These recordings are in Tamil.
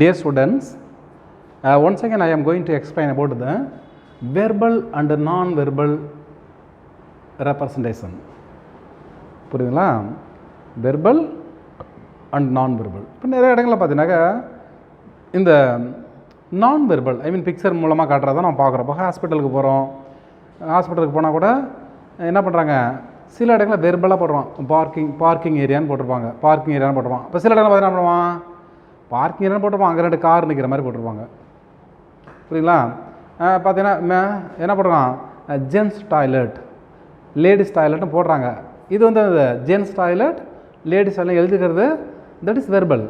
Dear students, once again I am going to explain about the verbal and non-verbal representation. புரியுதுங்களா? verbal and non-verbal. இப்போ நிறைய இடங்களில் பார்த்தீங்கன்னாக்கா இந்த non-verbal, ஐ மீன் பிக்சர் மூலமாக காட்டுறதை நம்ம பார்க்குறோம். இப்போ ஹாஸ்பிட்டலுக்கு போகிறோம், ஹாஸ்பிட்டலுக்கு போனால் கூட என்ன பண்ணுறாங்க, சில இடங்களில் வெர்பலாக போட்டுருவான். பார்க்கிங் ஏரியான்னு போட்டிருப்பாங்க, பார்க்கிங் ஏரியான்னு போட்டுருவான். இப்போ சில இடங்களில் பார்த்தீங்கன்னா என்ன பண்ணுவான், பார்க்கிங் ஏரியான்னு போட்டிருப்பான், அங்கே 2 கார் நிற்கிற மாதிரி போட்டிருப்பாங்க. புரியுங்களா? பார்த்தீங்கன்னா என்ன போடுறான், ஜென்ஸ் டாய்லெட், லேடிஸ் டாய்லெட்னு போடுறாங்க. இது வந்து ஜென்ஸ் டாய்லெட், லேடிஸ் டாய்லெட் எழுதிக்கிறது, தட் இஸ் வெர்பல்.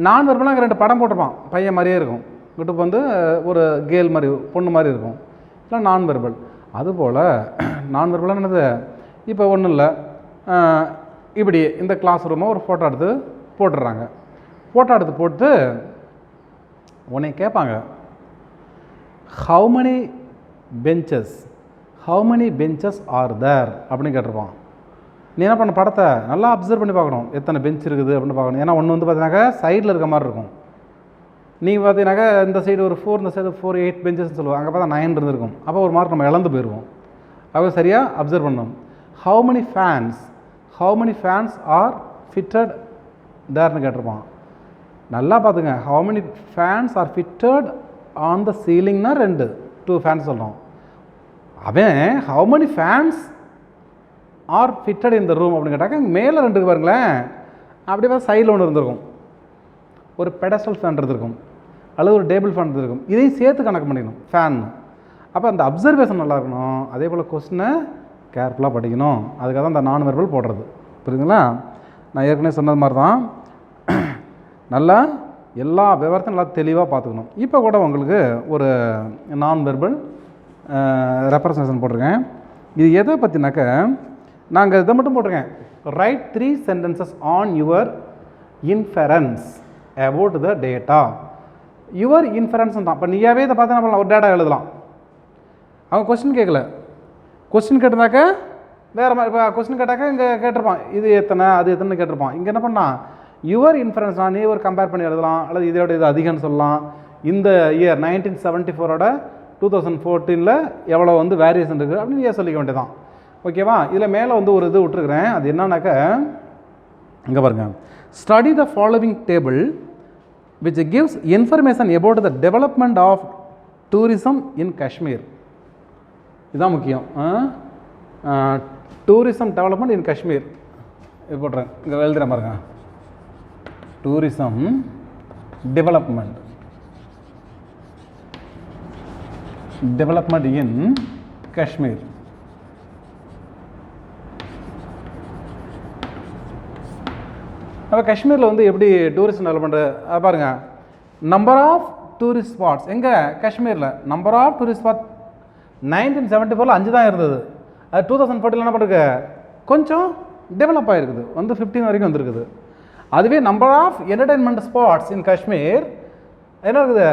நான் வெர்பலாக அங்கே 2 படம் போட்டிருப்பான், பையன் மாதிரியே இருக்கும், இங்கிட்டு வந்து ஒரு கேர்ள் மாதிரி, பொண்ணு மாதிரி இருக்கும், இல்லை நான் வெர்பல். அதுபோல் நான் வெர்பலாக என்னது, இப்போ ஒன்றும் இல்லை, இப்படி இந்த கிளாஸ் ரூமை ஒரு ஃபோட்டோ எடுத்து போட்டுடுறாங்க. ஃபோட்டோ எடுத்து போட்டு உன்னை கேட்பாங்க, how many benches are there அப்படின்னு கேட்டிருப்பான். நீ என்ன பண்ண, படத்தை நல்லா அப்சர்வ் பண்ணி பார்க்கணும், எத்தனை பெஞ்ச் இருக்குது அப்படின்னு பார்க்கணும். ஏன்னா ஒன்று வந்து பார்த்தீங்கன்னாக்கா சைடில் இருக்க மாதிரி இருக்கும். நீங்கள் பார்த்தீங்கன்னாக்கா இந்த சைடு ஒரு 4, இந்த சைடு 4, 8 பெஞ்சஸ்ன்னு சொல்லுவாங்க. அங்கே பார்த்தா 9 இருந்திருக்கும். அப்போ ஒரு மார்க் நம்ம இழந்து போயிடுவோம். அப்போ சரியாக அப்சர்வ் பண்ணணும். How many fans are fitted தேர்னு கேட்டிருப்பான். நல்லா பார்த்துங்க, how many fans are fitted on the சீலிங்னா 2 ஃபேன்ஸ் சொல்கிறோம். அவன் how many fans are fitted in the room அப்படின்னு கேட்டாக்க அங்கே மேலே 2 பாருங்களேன், அப்படியே பார்த்து சைடில் ஒன்று இருந்திருக்கும், ஒரு பெடஸ்டல் ஃபேன் இருந்திருக்கும், அல்லது ஒரு டேபிள் ஃபேன் இருந்திருக்கும். இதையும் சேர்த்து கணக்கு பண்ணிக்கணும் ஃபேன். அப்போ அந்த அப்சர்வேஷன் நல்லா இருக்கணும். அதே போல் கொஸ்டினை கேர்ஃபுல்லாக படிக்கணும். அதுக்காக தான் அந்த நான் வெர்பல் போடுறது. புரியுதுங்களா? நான் ஏற்கனவே சொன்னது மாதிரி தான், நல்லா எல்லா விவரத்தையும் நல்லா தெளிவாக பார்த்துக்கணும். இப்போ கூட உங்களுக்கு ஒரு நான் வெர்பல் ரெப்ரசன்டேஷன் போட்டிருக்கேன். இது எதை பற்றினாக்க, நாங்கள் இதை மட்டும் போட்டிருக்கேன், right 3 sentences on your inference about the data. Your inference தான். இப்போ நீயாவே இதை பார்த்து என்ன பண்ணலாம், ஒரு டேட்டா எழுதலாம். அவங்க கொஸ்டின் கேட்கல, கொஸ்டின் கேட்டிருந்தாக்க வேறு மாதிரி. இப்போ கொஸ்டின் கேட்டாக்க இங்கே கேட்டிருப்பான், இது எத்தனை அது எத்தனை கேட்டிருப்பான். இங்கே என்ன பண்ணால் யுவர் இன்ஃபரன்ஸ் தான், நீ ஒரு கம்பேர் பண்ணி எழுதலாம், அல்லது இதோட இது அதிகம்னு சொல்லலாம். இந்த இயர் 1974ஓட 2014 எவ்வளோ வந்து வேரியேஷன் இருக்குது அப்படின்னு நீ சொல்லிக்க வேண்டியதான். ஓகேவா? இதில் மேலே வந்து ஒரு இது விட்டுருக்குறேன். அது என்னன்னாக்க, இங்கே பாருங்கள், study the following table which gives information about the development of tourism in Kashmir. இதுதான் முக்கியம். டூரிசம் டெவலப்மெண்ட் இன் காஷ்மீர் இது போட்டுறேன், இங்கே எழுதுகிற பாருங்க, டூரிசம் டெவலப்மெண்ட் இன் காஷ்மீர். அப்போ காஷ்மீரில் வந்து எப்படி டூரிசம் டெவலப்மெண்ட்டு பாருங்கள். நம்பர் ஆஃப் டூரிஸ்ட் ஸ்பாட்ஸ் எங்கே காஷ்மீரில், நம்பர் ஆஃப் டூரிஸ்ட் ஸ்பாட் 1974 5 தான் இருந்தது. அது 2014 என்ன பண்ணுறது, கொஞ்சம் டெவலப் ஆகிருக்குது, வந்து 15 வரைக்கும் வந்துருக்குது. அதுவே நம்பர் ஆஃப் என்டர்டைன்மெண்ட் ஸ்பாட்ஸ் இன் காஷ்மீர் என்ன இருக்குது,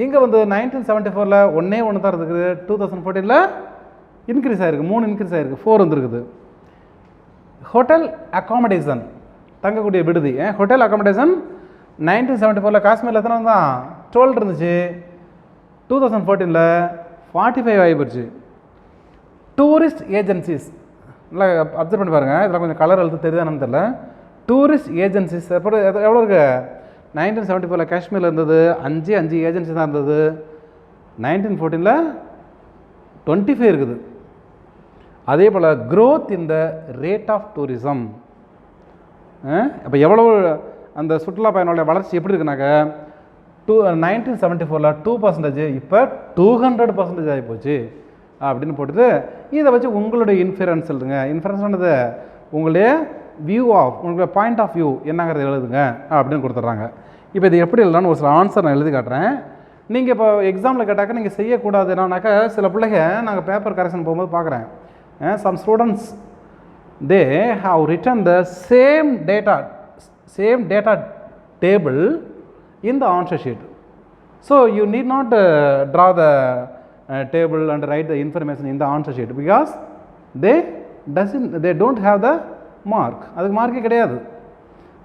இங்கே வந்து 1974 1 தான் இருக்குது, 2014 இன்க்ரீஸ் ஆகிருக்கு, 3 இன்க்ரீஸ் ஆகிருக்கு, 4 வந்துருக்குது. ஹோட்டல் அக்காமடேஷன், தங்கக்கூடிய விடுதி, ஹோட்டல் அக்காமடேஷன் 1974 காஷ்மீரில் எத்தனை தான், 12 இருந்துச்சு, 2014 45 ஆகிப்போச்சு. டூரிஸ்ட் ஏஜென்சிஸ் நல்லா அப்சர்வ் பண்ணி பாருங்கள், இதில் கொஞ்சம் கலர் எழுத்து தெரியுதானு தெரியல. டூரிஸ்ட் ஏஜென்சிஸ் எவ்வளோ இருக்குது, 1974 காஷ்மீரில் இருந்தது 5 ஏஜென்சி தான் இருந்தது, 1914 25 இருக்குது. அதே போல் growth in the rate of tourism, இப்போ எவ்வளோ அந்த சுற்றுலா பயணிகளுடைய வளர்ச்சி எப்படி இருக்குனாக்க, 1974 2%, இப்போ 200% ஆகிப்போச்சு அப்படின்னு போட்டுட்டு இதை வச்சு உங்களுடைய இன்ஃபரன்ஸ் எழுதுங்க. இன்ஃபரன்ஸ்ன்றது உங்களுடைய வியூ ஆஃப், உங்களுடைய பாயிண்ட் ஆஃப் வியூ என்னங்கிறத எழுதுங்க அப்படின்னு கொடுத்துட்றாங்க. இப்போ இது எப்படி எழுதலான்னு ஒரு சில ஆன்சர் நான் எழுதி காட்டுறேன். நீங்கள் இப்போ எக்ஸாமில் கேட்டாக்க நீங்கள் செய்யக்கூடாது என்னன்னாக்கா, சில பிள்ளைங்க நாங்கள் பேப்பர் கரெக்ஷன் போகும்போது பார்க்குறேன், some students they have written the same data table in the answer sheet. So you need not draw the table and write the information in the answer sheet because they don't have the mark. அதுக்கு மார்க்கே கிடையாது.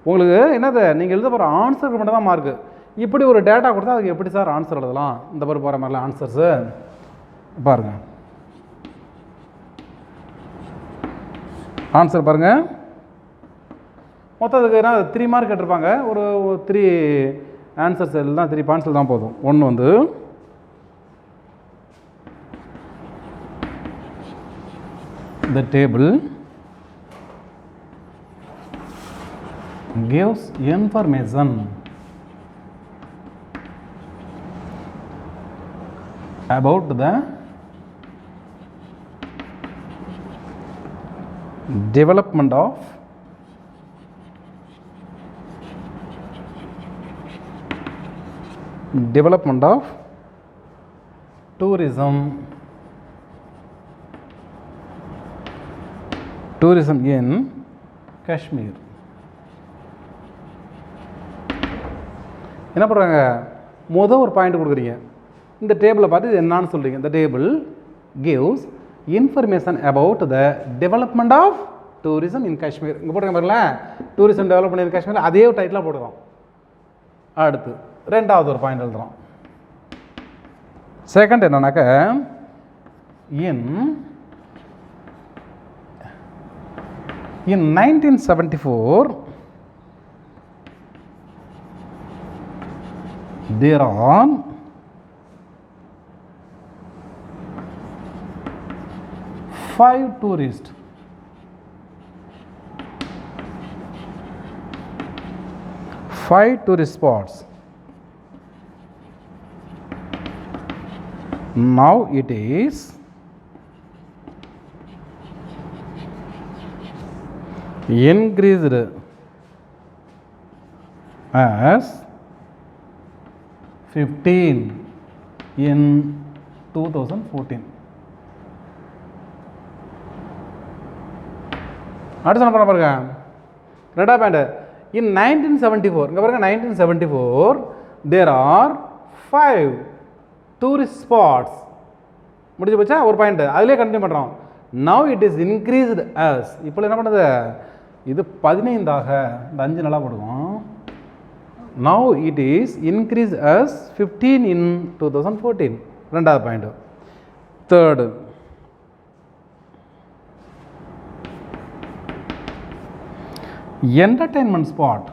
உங்களுக்கு என்னது, நீங்கள் எழுத போகிற ஆன்சருக்கு மட்டும் தான் மார்க்கு. இப்படி ஒரு டேட்டா கொடுத்தா அதுக்கு எப்படி சார் ஆன்சர் எழுதலாம்? இந்த மாதிரி போகிற மாதிரிலாம் ஆன்சர்ஸு பாருங்கள். ஆன்சர் பாருங்கள். மொத்தம் அதுக்கு என்ன 3 மார்க் கேட்டிருப்பாங்க. ஒரு 3 ஆன்சர்ஸ் எல்லாம் 3 பாயிண்ட்ஸில் தான் போதும். ஒன்று வந்து the table gives information about the development of tourism in Kashmir. என்ன பண்ணுறாங்க? ஒரு பாயிண்ட் கொடுக்குறீங்க. இந்த டேபிளை பார்த்து இது என்னன்னு சொல்கிறீங்க. இந்த table gives information about the development of tourism in Kashmir. இங்கே போட்டுருங்க பாருங்களேன், டூரிசம் டெவலப்மெண்ட் இன் காஷ்மீர், அதே டைட்டிலாக போடுறோம். அடுத்து ரெண்டாவது ஒரு பாயிண்ட் எழுதுகிறோம். செகண்ட் என்னன்னாக்க in 1974 there are 5 tourist spots. Now it is increased as 15 in 2014. அடுத்து என்ன பண்ண பாருங்க, ரெண்டா பாயிண்ட். In 1974 இங்கே பாருங்க, 1974 there are 5 tourist spots. முடிஞ்சு போச்சா ஒரு பாயிண்ட், அதிலே கண்டினியூ பண்ணுறோம். Now it is increased as, இப்போ என்ன பண்ணுது, இது 15ஆக, இந்த 5 நல்லா போடுவோம். Now it is increased as 15 in 2014. ரெண்டாவது point. Third, entertainment spot.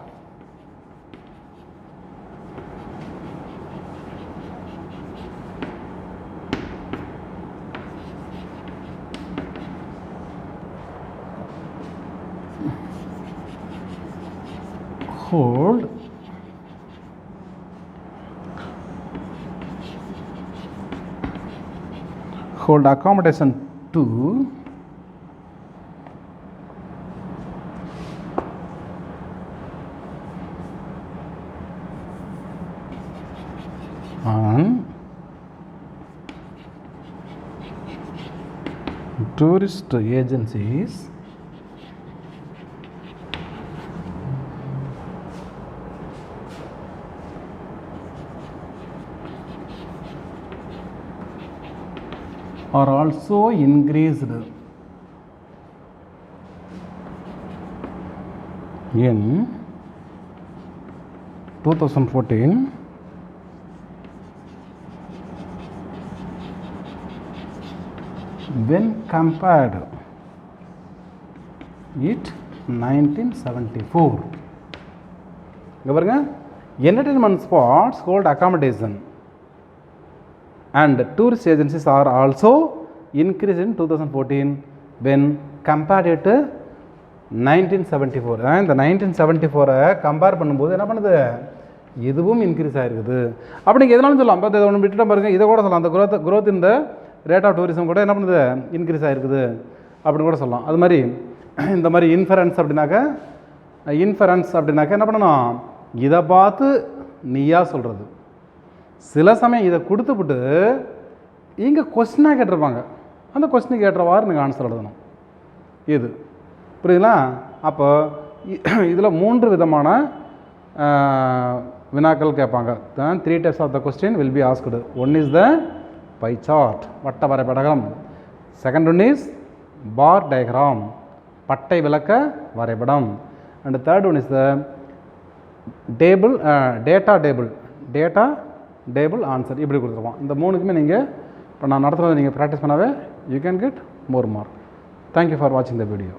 Hold accommodation to on tourist agencies are also increased in 2014 when compared it 1974. இங்க பாருங்க, entertainment spots hold accommodation and tourist agencies are also increased in 2014 when compared to 1974. இந்த 1974 கம்பேர் பண்ணும்போது என்ன பண்ணுது, இதுவும் இன்க்ரீஸ் ஆகிருக்குது. அப்படி நீங்கள் எதனாலும் சொல்லலாம். இப்போ இதை ஒன்று விட்டுட்டோம் பாருங்கள், இதை கூட சொல்லலாம். அந்த growth இந்த ரேட் ஆஃப் டூரிசம் கூட என்ன பண்ணுது, இன்க்ரீஸ் ஆகிருக்குது அப்படின்னு கூட சொல்லலாம். அது மாதிரி இந்த மாதிரி இன்ஃபரன்ஸ் அப்படின்னாக்க என்ன பண்ணணும், இதை பார்த்து நீயா சொல்கிறது. சில சமயம் இதை கொடுத்துவிட்டு இங்கே கொஸ்டினாக கேட்டிருப்பாங்க, அந்த கொஸ்டினுக்கு ஏற்றவாறு நீங்கள் ஆன்சர் எழுதணும். இது புரியுதுங்களா? அப்போ இதில் 3 விதமான வினாக்கள் கேட்பாங்க. 3 types of the question will be asked. One is the pie chart, வட்ட வரைபடம். Second one is bar diagram, பட்டை விளக்க வரைபடம். And third one is the data table, data table answer இப்படி கொடுத்துருவான். இந்த 3க்குமே நீங்கள் இப்போ நான் நடத்துகிறத நீங்கள் ப்ராக்டிஸ் பண்ணாவே you can get more mark. Thank you for வாட்சிங் த வீடியோ.